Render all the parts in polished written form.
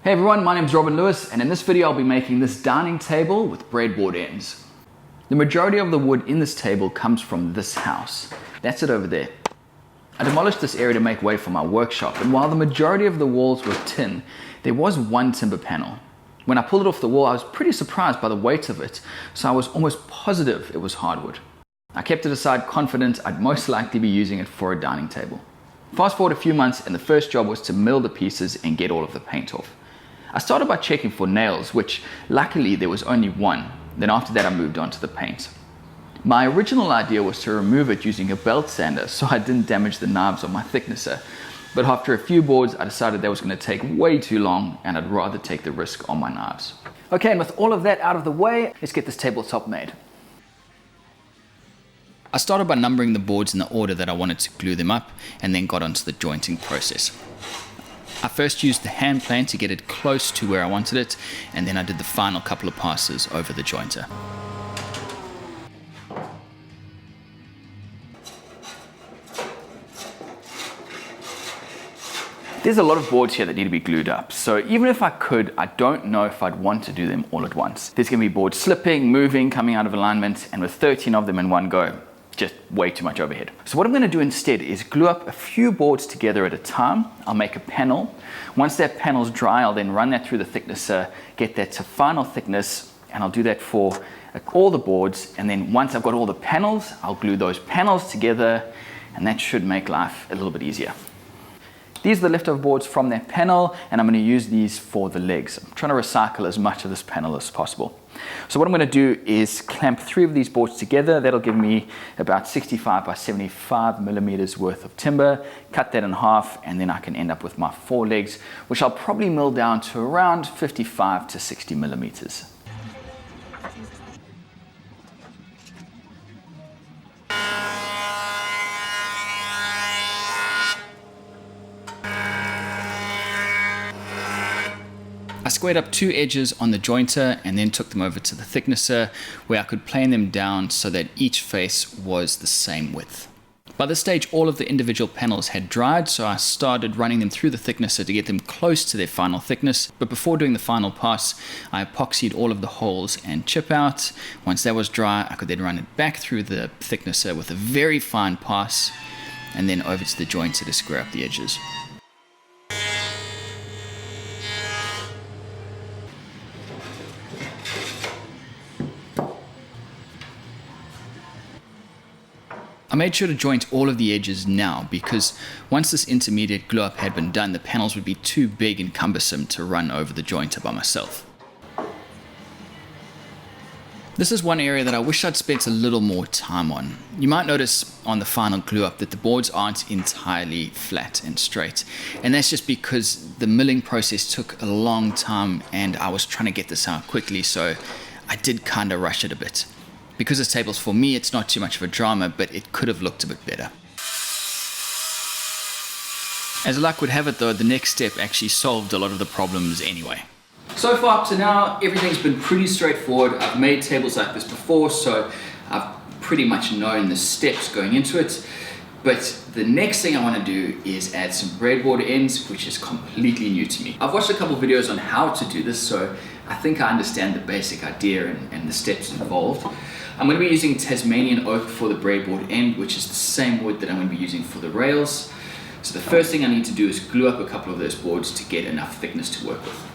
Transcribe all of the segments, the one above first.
Hey everyone, my name is Robin Lewis, and in this video I'll be making this dining table with breadboard ends. The majority of the wood in this table comes from this house. That's it over there. I demolished this area to make way for my workshop, and while the majority of the walls were tin, there was one timber panel. When I pulled it off the wall, I was pretty surprised by the weight of it, so I was almost positive it was hardwood. I kept it aside, confident I'd most likely be using it for a dining table. Fast forward a few months, and the first job was to mill the pieces and get all of the paint off. I started by checking for nails, which luckily there was only one. Then after that I moved on to the paint. My original idea was to remove it using a belt sander so I didn't damage the knives on my thicknesser. But after a few boards I decided that was going to take way too long and I'd rather take the risk on my knives. Okay, and with all of that out of the way, let's get this tabletop made. I started by numbering the boards in the order that I wanted to glue them up and then got onto the jointing process. I first used the hand plane to get it close to where I wanted it, and then I did the final couple of passes over the jointer. There's a lot of boards here that need to be glued up, so even if I could, I don't know if I'd want to do them all at once. There's going to be boards slipping, moving, coming out of alignment, and with 13 of them in one go, just way too much overhead. So what I'm going to do instead is glue up a few boards together at a time. I'll make a panel. Once that panel's dry, I'll then run that through the thicknesser, get that to final thickness, and I'll do that for all the boards. And then once I've got all the panels, I'll glue those panels together, and that should make life a little bit easier. These are the leftover boards from that panel, and I'm going to use these for the legs. I'm trying to recycle as much of this panel as possible. So what I'm going to do is clamp 3 of these boards together. That'll give me about 65 by 75 millimeters worth of timber. Cut that in half, and then I can end up with my 4 legs, which I'll probably mill down to around 55 to 60 millimeters. I squared up 2 edges on the jointer and then took them over to the thicknesser where I could plane them down so that each face was the same width. By this stage all of the individual panels had dried, so I started running them through the thicknesser to get them close to their final thickness. But before doing the final pass, I epoxied all of the holes and chip out. Once that was dry, I could then run it back through the thicknesser with a very fine pass and then over to the jointer to square up the edges. I made sure to joint all of the edges now because once this intermediate glue up had been done, the panels would be too big and cumbersome to run over the jointer by myself. This is one area that I wish I'd spent a little more time on. You might notice on the final glue up that the boards aren't entirely flat and straight, and that's just because the milling process took a long time and I was trying to get this out quickly, so I did kind of rush it a bit. Because this table's for me, it's not too much of a drama, but it could have looked a bit better. As luck would have it though, the next step actually solved a lot of the problems anyway. So far up to now, everything's been pretty straightforward. I've made tables like this before, so I've pretty much known the steps going into it. But the next thing I want to do is add some breadboard ends, which is completely new to me. I've watched a couple videos on how to do this, so I think I understand the basic idea and the steps involved. I'm going to be using Tasmanian oak for the breadboard end, which is the same wood that I'm going to be using for the rails. So the first thing I need to do is glue up a couple of those boards to get enough thickness to work with.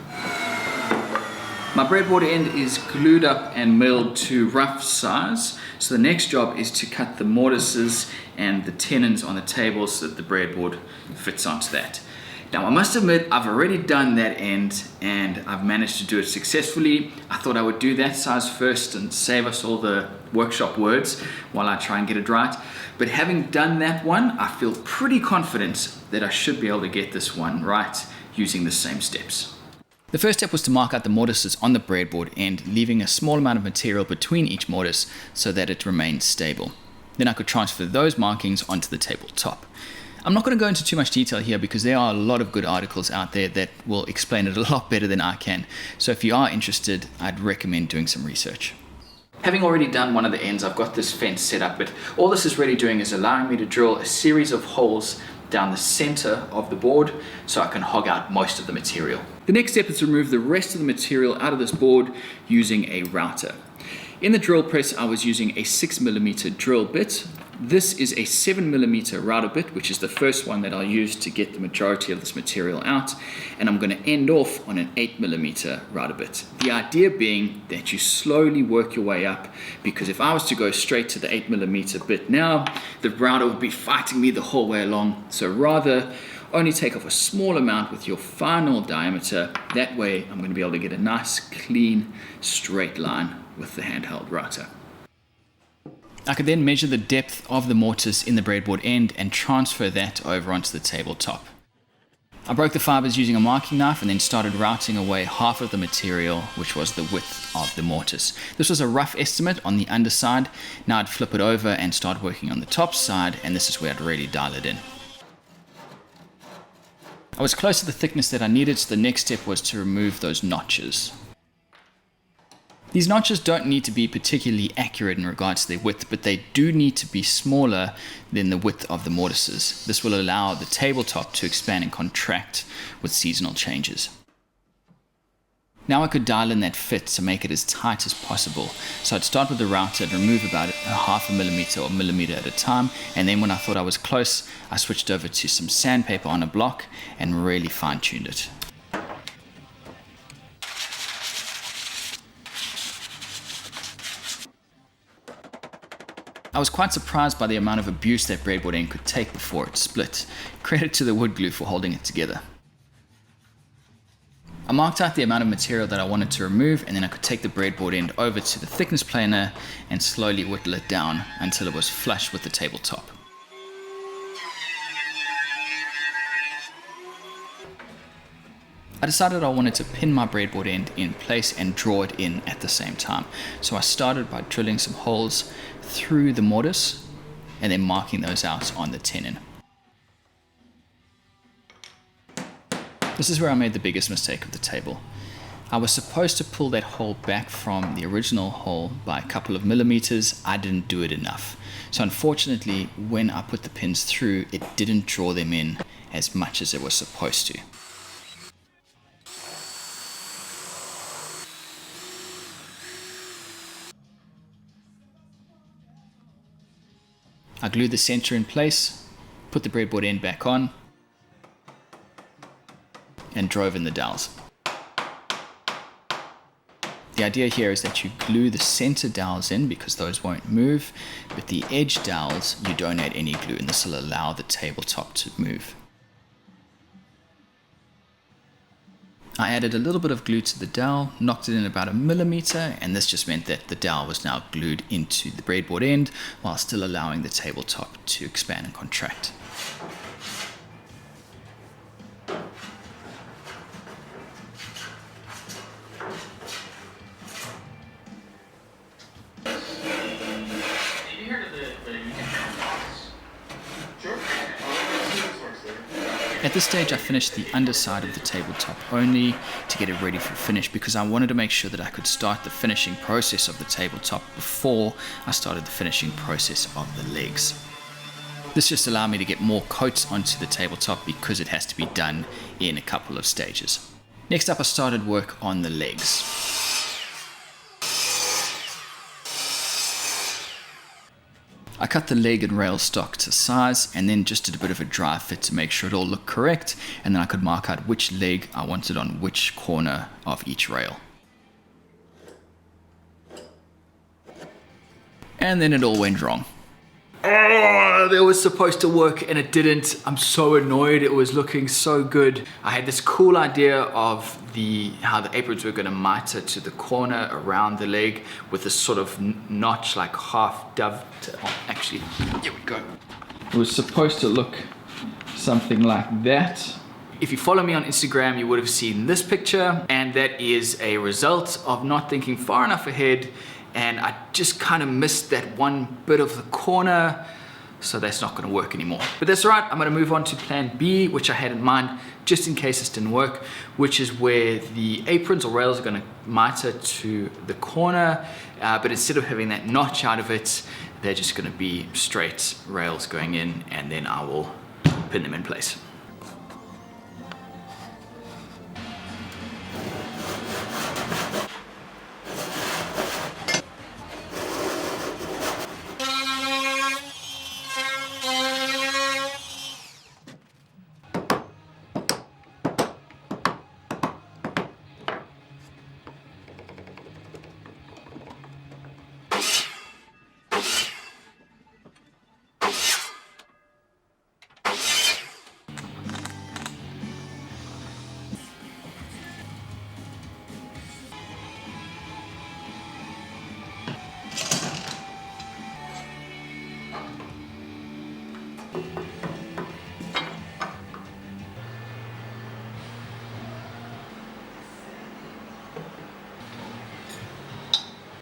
My breadboard end is glued up and milled to rough size. So the next job is to cut the mortises and the tenons on the table so that the breadboard fits onto that. Now I must admit I've already done that end and I've managed to do it successfully. I thought I would do that size first and save us all the workshop words while I try and get it right. But having done that one, I feel pretty confident that I should be able to get this one right using the same steps. The first step was to mark out the mortises on the breadboard end, leaving a small amount of material between each mortise so that it remained stable. Then I could transfer those markings onto the tabletop. I'm not going to go into too much detail here because there are a lot of good articles out there that will explain it a lot better than I can. So if you are interested, I'd recommend doing some research. Having already done one of the ends, I've got this fence set up, but all this is really doing is allowing me to drill a series of holes down the center of the board so I can hog out most of the material. The next step is to remove the rest of the material out of this board using a router. In the drill press, I was using a 6mm drill bit. This is a 7mm router bit, which is the first one that I'll use to get the majority of this material out. And I'm going to end off on an 8mm router bit. The idea being that you slowly work your way up, because if I was to go straight to the 8mm bit now, the router would be fighting me the whole way along. So rather, only take off a small amount with your final diameter. That way, I'm going to be able to get a nice, clean, straight line with the handheld router. I could then measure the depth of the mortise in the breadboard end and transfer that over onto the tabletop. I broke the fibers using a marking knife and then started routing away half of the material, which was the width of the mortise. This was a rough estimate on the underside. Now I'd flip it over and start working on the top side, and this is where I'd really dial it in. I was close to the thickness that I needed, so the next step was to remove those notches. These notches don't need to be particularly accurate in regards to their width, but they do need to be smaller than the width of the mortises. This will allow the tabletop to expand and contract with seasonal changes. Now I could dial in that fit to make it as tight as possible. So I'd start with the router and remove about 0.5 millimeter or millimeter at a time, and then when I thought I was close, I switched over to some sandpaper on a block and really fine-tuned it. I was quite surprised by the amount of abuse that breadboard end could take before it split. Credit to the wood glue for holding it together. I marked out the amount of material that I wanted to remove, and then I could take the breadboard end over to the thickness planer and slowly whittle it down until it was flush with the tabletop. I decided I wanted to pin my breadboard end in place and draw it in at the same time. So I started by drilling some holes through the mortise and then marking those out on the tenon. This is where I made the biggest mistake of the table. I was supposed to pull that hole back from the original hole by a couple of millimeters. I didn't do it enough. So unfortunately, when I put the pins through, it didn't draw them in as much as it was supposed to. I glued the center in place, put the breadboard end back on, and drove in the dowels. The idea here is that you glue the center dowels in because those won't move, but the edge dowels you don't add any glue, and this will allow the tabletop to move. I added a little bit of glue to the dowel, knocked it in about 1 millimeter, and this just meant that the dowel was now glued into the breadboard end while still allowing the tabletop to expand and contract. At this stage I finished the underside of the tabletop only to get it ready for finish, because I wanted to make sure that I could start the finishing process of the tabletop before I started the finishing process of the legs. This just allowed me to get more coats onto the tabletop because it has to be done in a couple of stages. Next up I started work on the legs. I cut the leg and rail stock to size and then just did a bit of a dry fit to make sure it all looked correct, and then I could mark out which leg I wanted on which corner of each rail. And then it all went wrong. Oh, that was supposed to work and it didn't. I'm so annoyed. It was looking so good. I had this cool idea of how the aprons were going to miter to the corner around the leg with this sort of notch, like half dove. Actually, here we go. It was supposed to look something like that. If you follow me on Instagram, you would have seen this picture, and that is a result of not thinking far enough ahead, and I just kind of missed that one bit of the corner, so that's not going to work anymore. But that's all right. I'm going to move on to plan B, which I had in mind just in case this didn't work, which is where the aprons or rails are going to miter to the corner, but instead of having that notch out of it, they're just going to be straight rails going in, and then I will pin them in place.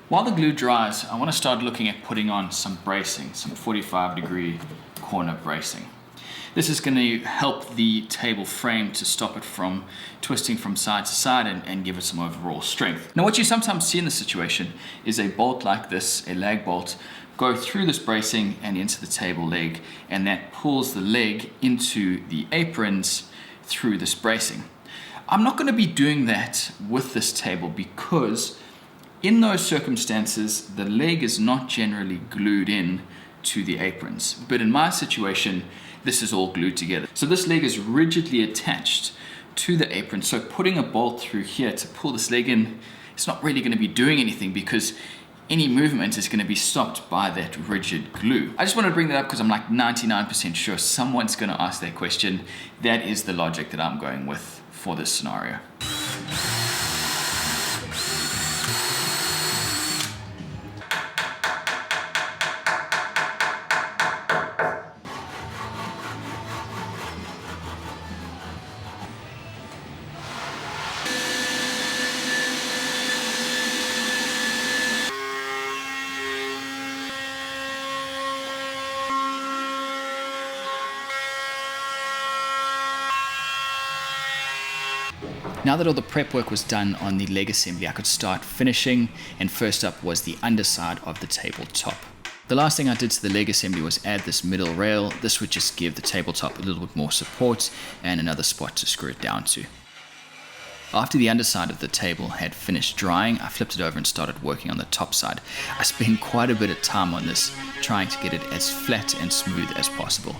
While the glue dries, I want to start looking at putting on some bracing, some 45-degree corner bracing. This is going to help the table frame to stop it from twisting from side to side and give it some overall strength. Now what you sometimes see in this situation is a bolt like this, a lag bolt, go through this bracing and into the table leg, and that pulls the leg into the aprons through this bracing. I'm not going to be doing that with this table because in those circumstances, the leg is not generally glued in to the aprons. But in my situation, this is all glued together. So this leg is rigidly attached to the apron. So putting a bolt through here to pull this leg in, it's not really going to be doing anything because any movement is going to be stopped by that rigid glue. I just wanted to bring that up because I'm like 99% sure someone's going to ask that question. That is the logic that I'm going with for this scenario. Now that all the prep work was done on the leg assembly, I could start finishing, and first up was the underside of the tabletop. The last thing I did to the leg assembly was add this middle rail. This would just give the tabletop a little bit more support and another spot to screw it down to. After the underside of the table had finished drying, I flipped it over and started working on the top side. I spent quite a bit of time on this, trying to get it as flat and smooth as possible.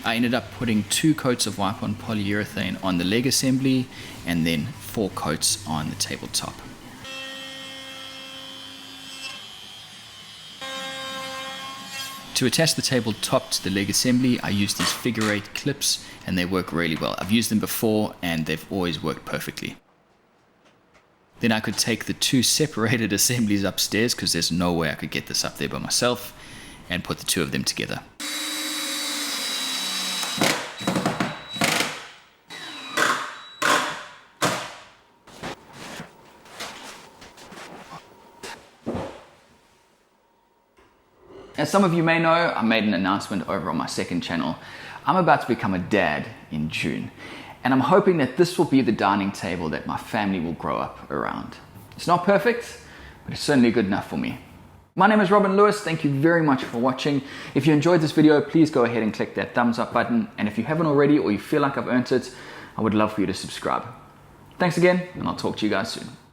I ended up putting 2 coats of wipe-on polyurethane on the leg assembly and then 4 coats on the tabletop. To attach the tabletop to the leg assembly, I use these figure 8 clips and they work really well. I've used them before and they've always worked perfectly. Then I could take the 2 separated assemblies upstairs because there's no way I could get this up there by myself, and put the 2 of them together. As some of you may know, I made an announcement over on my second channel. I'm about to become a dad in June, and I'm hoping that this will be the dining table that my family will grow up around. It's not perfect, but it's certainly good enough for me. My name is Robin Lewis. Thank you very much for watching. If you enjoyed this video, please go ahead and click that thumbs up button. And if you haven't already, or you feel like I've earned it, I would love for you to subscribe. Thanks again, and I'll talk to you guys soon.